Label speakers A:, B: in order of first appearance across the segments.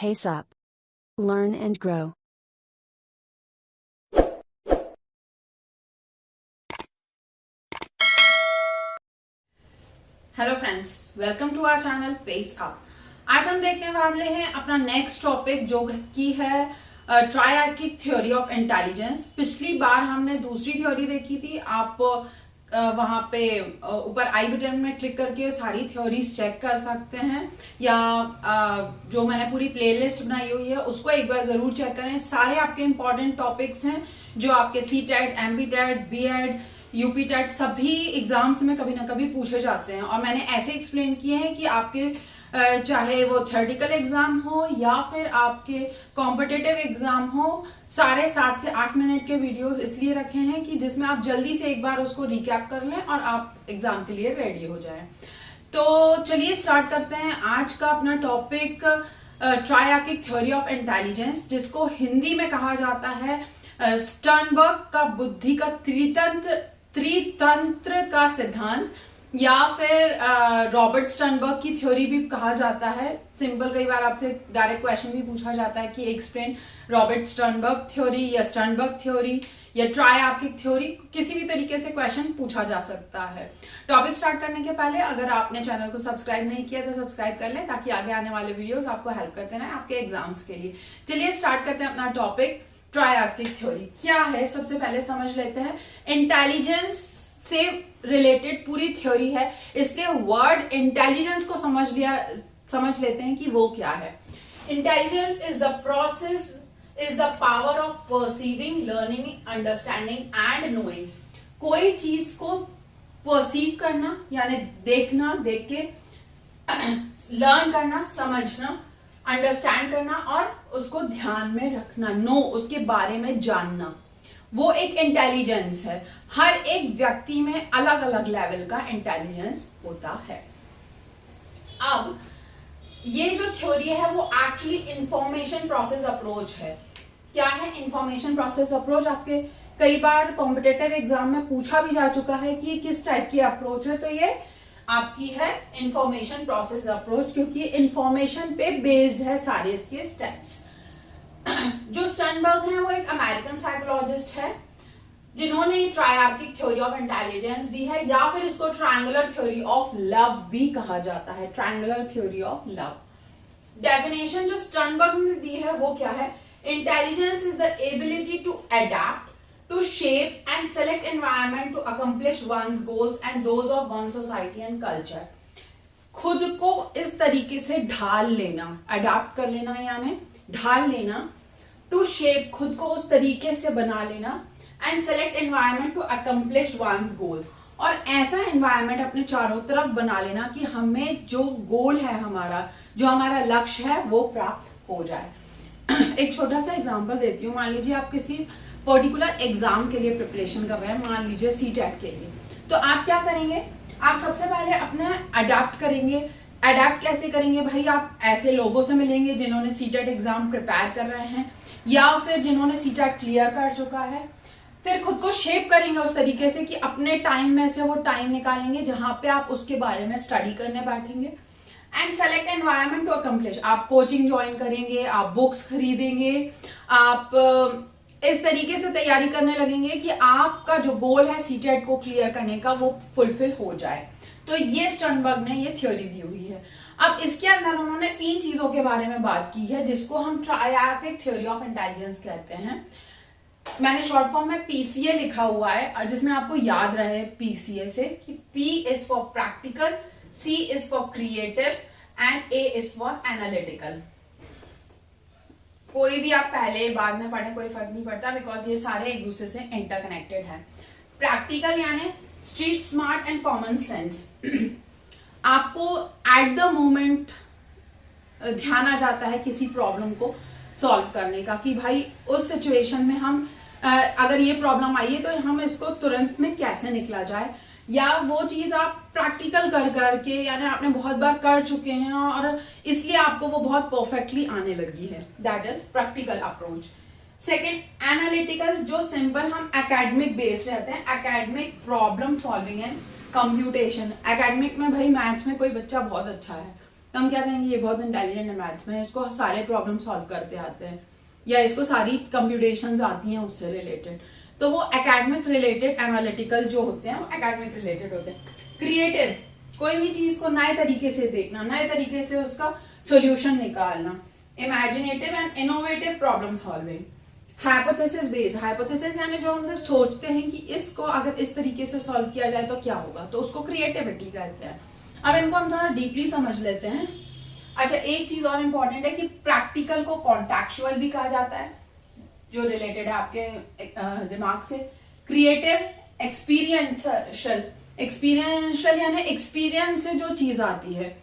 A: pace up. Learn and grow.
B: Hello friends, welcome to our channel pace up. आज हम देखने वाले हैं अपना नेक्स्ट टॉपिक जो कि है ट्रायआर्किक थ्योरी ऑफ इंटेलिजेंस। पिछली बार हमने दूसरी थ्योरी देखी थी। आप वहां पे ऊपर आई बटन में क्लिक करके सारी थ्योरीज चेक कर सकते हैं, या जो मैंने पूरी प्लेलिस्ट बनाई हुई है उसको एक बार जरूर चेक करें। सारे आपके इंपॉर्टेंट टॉपिक्स हैं जो आपके CTET, MPTET, BEd, UP TET सभी एग्जाम्स में कभी ना कभी पूछे जाते हैं। और मैंने ऐसे एक्सप्लेन किए हैं कि आपके चाहे वो थ्योरेटिकल एग्जाम हो या फिर आपके कॉम्पिटिटिव एग्जाम हो, सारे 7 से 8 मिनट के वीडियोस इसलिए रखे हैं कि जिसमें आप जल्दी से एक बार उसको रिकैप कर लें और आप एग्जाम के लिए रेडी हो जाएं। तो चलिए स्टार्ट करते हैं आज का अपना टॉपिक, ट्रायआर्किक थ्योरी ऑफ इंटेलिजेंस, जिसको हिंदी में कहा जाता है स्टर्नबर्ग का बुद्धि का त्रितंत्र का सिद्धांत, या फिर रॉबर्ट स्टर्नबर्ग की थ्योरी भी कहा जाता है। सिंपल, कई बार आपसे डायरेक्ट क्वेश्चन भी पूछा जाता है कि एक्सप्लेन रॉबर्ट स्टर्नबर्ग थ्योरी या स्टर्नबर्ग थ्योरी या ट्रायआर्किक थ्योरी, किसी भी तरीके से क्वेश्चन पूछा जा सकता है। टॉपिक स्टार्ट करने के पहले अगर आपने चैनल को सब्सक्राइब नहीं किया तो सब्सक्राइब कर लें ताकि आगे आने वाले वीडियोस आपको हेल्प करते रहें आपके एग्जाम्स के लिए। चलिए स्टार्ट करते हैं अपना टॉपिक। ट्रायआर्किक थ्योरी क्या है, सबसे पहले समझ लेते हैं। इंटेलिजेंस से रिलेटेड पूरी थ्योरी है, इसलिए वर्ड इंटेलिजेंस को समझ लेते हैं कि वो क्या है। Intelligence is the process, is the power of perceiving, learning, understanding and knowing. कोई चीज को परसीव करना यानी देखना, देख के लर्न करना, समझना, अंडरस्टैंड करना और उसको ध्यान में रखना, उसके बारे में जानना, वो एक इंटेलिजेंस है। हर एक व्यक्ति में अलग अलग लेवल का इंटेलिजेंस होता है। अब ये जो थ्योरी है वो एक्चुअली इंफॉर्मेशन प्रोसेस अप्रोच है। क्या है इंफॉर्मेशन प्रोसेस अप्रोच? आपके कई बार कॉम्पिटिटिव एग्जाम में पूछा भी जा चुका है कि किस टाइप की अप्रोच है, तो ये आपकी है इंफॉर्मेशन प्रोसेस अप्रोच, क्योंकि इंफॉर्मेशन पे बेस्ड है सारे इसके स्टेप्स। जो स्टर्नबर्ग है वो एक अमेरिकन साइकोलॉजिस्ट है जिन्होंने ट्रायआर्किक थ्योरी ऑफ इंटेलिजेंस दी है, या फिर इसको ट्रायंगुलर थ्योरी ऑफ लव भी कहा जाता है। Triangular theory of love. Definition जो स्टर्नबर्ग ने दी है वो क्या है? Intelligence is the ability to adapt, to shape and select environment to accomplish one's goals and those of one's society and culture। खुद को इस तरीके से ढाल लेना, अडाप्ट कर लेना यानी ढाल लेना, टू शेप खुद को उस तरीके से बना लेना, and select environment to accomplish one's goals, और ऐसा एनवायरमेंट अपने चारों तरफ बना लेना कि हमें जो गोल है हमारा, जो हमारा लक्ष्य है वो प्राप्त हो जाए। एक छोटा सा एग्जांपल देती हूँ। मान लीजिए आप किसी पर्टिकुलर एग्जाम के लिए प्रिपरेशन कर रहे हैं, मान लीजिए सीटेट के लिए, तो आप क्या करेंगे? आप सबसे पहले अपना अडैप्ट करेंगे। अडैप्ट कैसे करेंगे भाई? आप ऐसे लोगों से मिलेंगे जिन्होंने सीटेट एग्जाम प्रिपेयर कर रहे हैं या फिर जिन्होंने सीटेट क्लियर कर चुका है। फिर खुद को शेप करेंगे उस तरीके से कि अपने टाइम में से वो टाइम निकालेंगे जहां पे आप उसके बारे में स्टडी करने बैठेंगे। And select environment to accomplish, आप कोचिंग ज्वाइन करेंगे, आप बुक्स खरीदेंगे, आप इस तरीके से तैयारी करने लगेंगे कि आपका जो गोल है सीटेट को क्लियर करने का वो फुलफिल हो जाए। तो ये स्टर्नबर्ग ने ये थ्योरी दी हुई है। अब इसके अंदर उन्होंने 3 चीजों के बारे में बात की है जिसको हम ट्रायआर्किक थ्योरी ऑफ इंटेलिजेंस कहते हैं। मैंने शॉर्ट फॉर्म में पीसीए लिखा हुआ है, जिसमें आपको याद रहे पीसीए से कि P is for practical, C is for creative and A is for analytical. कोई भी आप पहले बाद में पढ़े कोई फर्क नहीं पड़ता, बिकॉज ये सारे एक दूसरे से इंटरकनेक्टेड है। प्रैक्टिकल यानी street smart and common sense. आपको एट द मोमेंट ध्यान आ जाता है किसी प्रॉब्लम को सॉल्व करने का कि भाई उस सिचुएशन में हम अगर ये प्रॉब्लम आई है तो हम इसको तुरंत में कैसे निकला जाए, या वो चीज आप प्रैक्टिकल कर करके यानी आपने बहुत बार कर चुके हैं और इसलिए आपको वो बहुत परफेक्टली आने लगी है। That is practical approach. Second, analytical, जो सिंपल हम एकेडमिक बेस्ड रहते हैं, academic problem solving and computation. Academic में भाई मैथ्स में कोई बच्चा बहुत अच्छा है तो हम क्या कहेंगे ये बहुत इंटेलिजेंट है मैथ्स में, इसको सारे प्रॉब्लम सॉल्व करते आते हैं, या इसको सारी कंप्यूटेशंस आती हैं उससे रिलेटेड। तो वो एकेडमिक रिलेटेड एनालिटिकल जो होते हैं वो एकेडमिक रिलेटेड होते हैं। क्रिएटिव, कोई भी चीज को नए तरीके से देखना, नए तरीके से उसका सोल्यूशन निकालना। Imaginative and innovative problem solving. Hypothesis based, hypothesis यानी जो हम सिर्फ सोचते हैं कि इसको अगर इस तरीके से सॉल्व किया जाए तो क्या होगा, तो उसको क्रिएटिविटी कहते हैं। अब इनको हम थोड़ा डीपली समझ लेते हैं। अच्छा, एक चीज और इंपॉर्टेंट है कि प्रैक्टिकल को कॉन्टेक्चुअल भी कहा जाता है, जो रिलेटेड है आपके दिमाग से। क्रिएटिव एक्सपीरियंशियल, एक्सपीरियंशियल यानी एक्सपीरियंस से जो चीज आती है,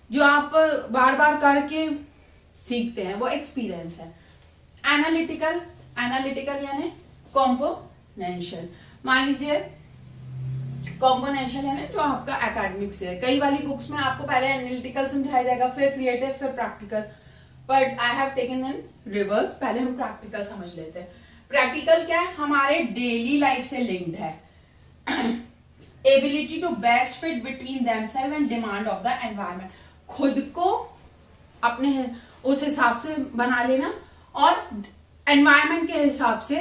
B: जो आप बार बार करके सीखते हैं, वो एक्सपीरियंस है। एनालिटिकल, एनालिटिकल यानी कॉम्पोनेंशियल। मान लीजिए कॉम्पोनेंशियल यानी जो आपका एकेडमिक से है, कई वाली बुक्स में आपको पहले एनालिटिकल समझाया जाएगा, फिर क्रिएटिव, फिर practical, but I have taken in reverse. पहले हम प्रैक्टिकल समझ लेते हैं। प्रैक्टिकल क्या है, हमारे डेली लाइफ से लिंक्ड है। Ability to best fit between themselves and demand of the environment, खुद को अपने उस हिसाब से बना लेना और एनवायरमेंट के हिसाब से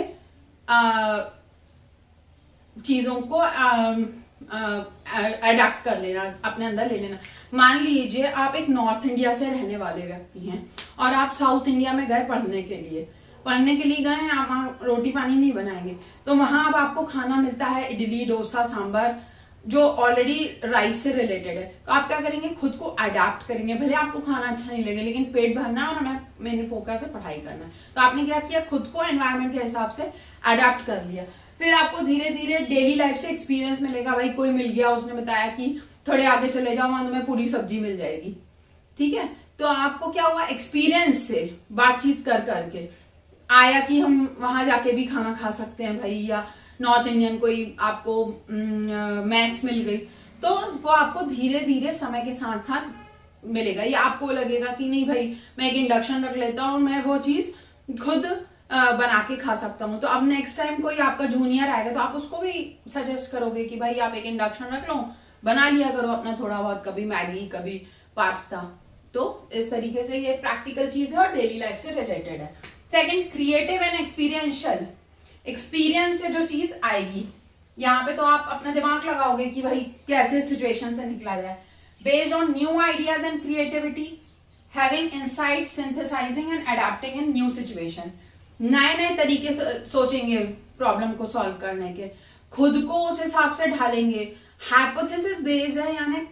B: चीजों को अडेप्ट कर लेना, अपने अंदर ले लेना। मान लीजिए आप एक नॉर्थ इंडिया से रहने वाले व्यक्ति हैं और आप साउथ इंडिया में गए पढ़ने के लिए, गए हैं, आप वहाँ रोटी पानी नहीं बनाएंगे, तो वहां अब आपको खाना मिलता है इडली डोसा सांभर, जो ऑलरेडी राइस से रिलेटेड है। तो आप क्या करेंगे, खुद को अडेप्ट करेंगे। भले आपको खाना अच्छा नहीं लगेगा, लेकिन पेट भरना और हमें मेन फोकस है पढ़ाई करना। तो आपने क्या किया, खुद को एनवायरमेंट के हिसाब से अडेप्ट कर लिया। फिर आपको धीरे धीरे डेली लाइफ से एक्सपीरियंस मिलेगा। भाई कोई मिल गया, उसने बताया कि थोड़े आगे चले जाओ, वहां तुम्हें पूरी सब्जी मिल जाएगी, ठीक है। तो आपको क्या हुआ, एक्सपीरियंस से बातचीत कर करके आया कि हम वहां जाके भी खाना खा सकते हैं भाई, या नॉर्थ इंडियन कोई आपको मैस मिल गई, तो वो आपको धीरे धीरे समय के साथ साथ मिलेगा। या आपको लगेगा कि नहीं भाई मैं एक इंडक्शन रख लेता हूँ, मैं वो चीज खुद बना के खा सकता हूँ। तो अब नेक्स्ट टाइम कोई आपका जूनियर आएगा तो आप उसको भी सजेस्ट करोगे कि भाई आप एक इंडक्शन रख लो, बना लिया करो अपना थोड़ा बहुत, कभी मैगी कभी पास्ता। तो इस तरीके से ये प्रैक्टिकल चीज है और डेली लाइफ से रिलेटेड है। Second, creative and experiential, experience से जो चीज आएगी, यहाँ पे तो आप अपना दिमाग लगाओगे कि भाई कैसे सिचुएशन से निकला जाए। Based on new ideas and creativity, having insight, synthesising and adapting in new situation, नए नए तरीके से सोचेंगे प्रॉब्लम को सॉल्व करने के, खुद को उस हिसाब से ढालेंगे। हाइपोथेसिस बेस्ड है यानी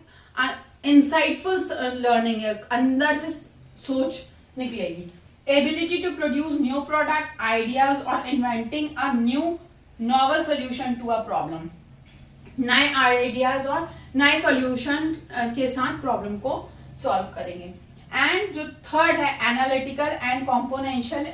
B: इंसाइटफुल लर्निंग है, अंदर से सोच निकलेगी। Ability to produce new product ideas और inventing a new novel solution to a problem, नए आइडियाज और नए सोल्यूशन के साथ प्रॉब्लम को सॉल्व करेंगे। एंड जो थर्ड है एनालिटिकल एंड कॉम्पोनेंशियल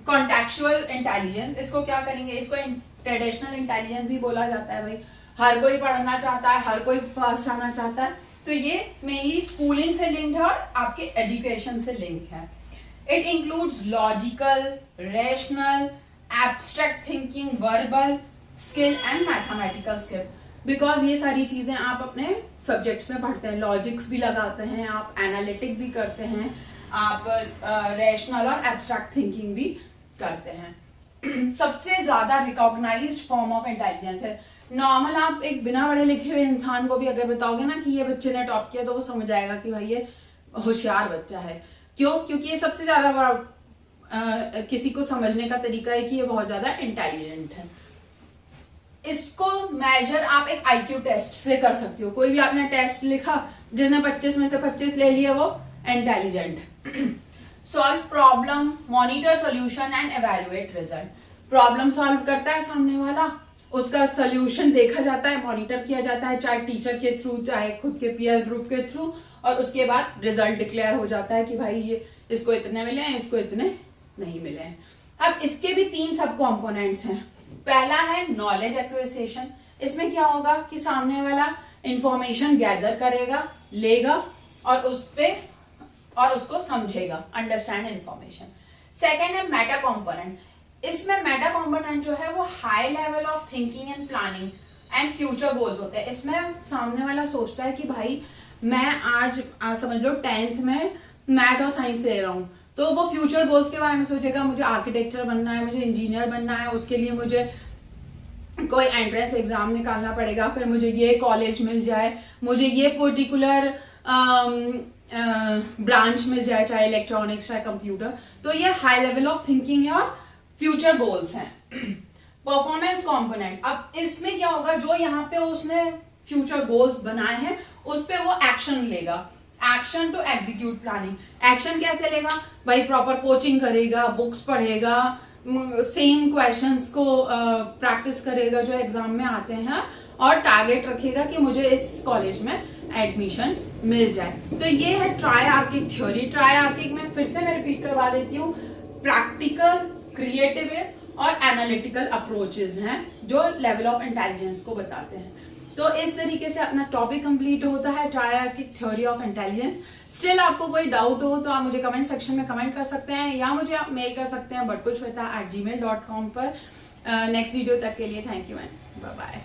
B: कॉन्टेक्चुअल इंटेलिजेंस, इसको क्या करेंगे, इसको ट्रेडिशनल इंटेलिजेंस भी बोला जाता है। भाई हर कोई पढ़ना चाहता है, हर कोई फर्स्ट आना चाहता है, तो ये मेनली स्कूलिंग से लिंक है और आपके एजुकेशन से लिंक है। It includes logical, rational, abstract thinking, verbal skill and mathematical skill, because ये सारी चीजें आप अपने सब्जेक्ट्स में पढ़ते हैं। लॉजिक्स भी लगाते हैं आप, एनालिटिक भी करते हैं आप, रेशनल और एब्स्ट्रैक्ट थिंकिंग भी करते हैं। सबसे ज्यादा रिकॉग्नाइज्ड फॉर्म ऑफ इंटेलिजेंस है। नॉर्मल आप एक बिना पढ़े लिखे हुए इंसान को भी अगर बताओगे ना कि ये बच्चे ने टॉप किया, तो वो समझ जाएगा कि भाई ये होशियार बच्चा है। क्यों? क्योंकि ये सबसे ज्यादा किसी को समझने का तरीका है कि ये बहुत ज्यादा इंटेलिजेंट है। इसको मेजर आप एक आईक्यू टेस्ट से कर सकते हो। कोई भी आपने टेस्ट लिखा, जिसने 25 में से 25 ले लिए, वो intelligent. Solve problem, monitor solution and evaluate result. Problem solve करता है सामने वाला, उसका सोल्यूशन देखा जाता है, मॉनिटर किया जाता है, चाहे टीचर के थ्रू, चाहे खुद के पीयर ग्रुप के थ्रू, और उसके बाद रिजल्ट डिक्लेयर हो जाता है कि भाई ये इसको इतने मिले हैं, इसको इतने नहीं मिले हैं। अब इसके भी 3 सब कॉम्पोनेंट्स हैं। पहला है नॉलेज एक्विजिशन। इसमें क्या होगा कि सामने वाला इंफॉर्मेशन गैदर करेगा, लेगा और उसको समझेगा, अंडरस्टैंड इंफॉर्मेशन। सेकेंड है मेटा कॉम्पोनेंट। इसमें मेटा कॉम्पोनेंट जो है वो high level of thinking and planning and future goals होते हैं। इसमें सामने वाला सोचता है कि भाई मैं आज समझ लो 10th में मैथ और साइंस ले रहा हूँ, तो वो फ्यूचर गोल्स के बारे में सोचेगा, मुझे आर्किटेक्चर बनना है, मुझे इंजीनियर बनना है, उसके लिए मुझे कोई एंट्रेंस एग्जाम निकालना पड़ेगा, फिर मुझे ये कॉलेज मिल जाए, मुझे ये पर्टिकुलर ब्रांच मिल जाए, चाहे इलेक्ट्रॉनिक्स चाहे कंप्यूटर। तो ये हाई लेवल ऑफ थिंकिंग है और फ्यूचर गोल्स हैं। परफॉर्मेंस कंपोनेंट, अब इसमें क्या होगा, जो यहाँ पे उसने फ्यूचर गोल्स बनाए हैं उस पे वो एक्शन लेगा। Action to execute planning, action कैसे लेगा भाई, प्रॉपर कोचिंग करेगा, बुक्स पढ़ेगा, सेम क्वेश्चंस को प्रैक्टिस करेगा जो एग्जाम में आते हैं, और टारगेट रखेगा कि मुझे इस कॉलेज में एडमिशन मिल जाए। तो ये है ट्रायआर्किक थ्योरी। ट्रायआर्किक में फिर से मैं रिपीट करवा देती हूँ, प्रैक्टिकल, क्रिएटिव और एनालिटिकल अप्रोचेस हैं जो लेवल ऑफ इंटेलिजेंस को बताते हैं। तो इस तरीके से अपना टॉपिक कंप्लीट होता है, ट्रायआर्किक थ्योरी ऑफ इंटेलिजेंस। स्टिल आपको कोई डाउट हो तो आप मुझे कमेंट सेक्शन में कमेंट कर सकते हैं, या मुझे आप मेल कर सकते हैं butkuchshweta@gmail.com पर। नेक्स्ट वीडियो तक के लिए thank you and bye bye.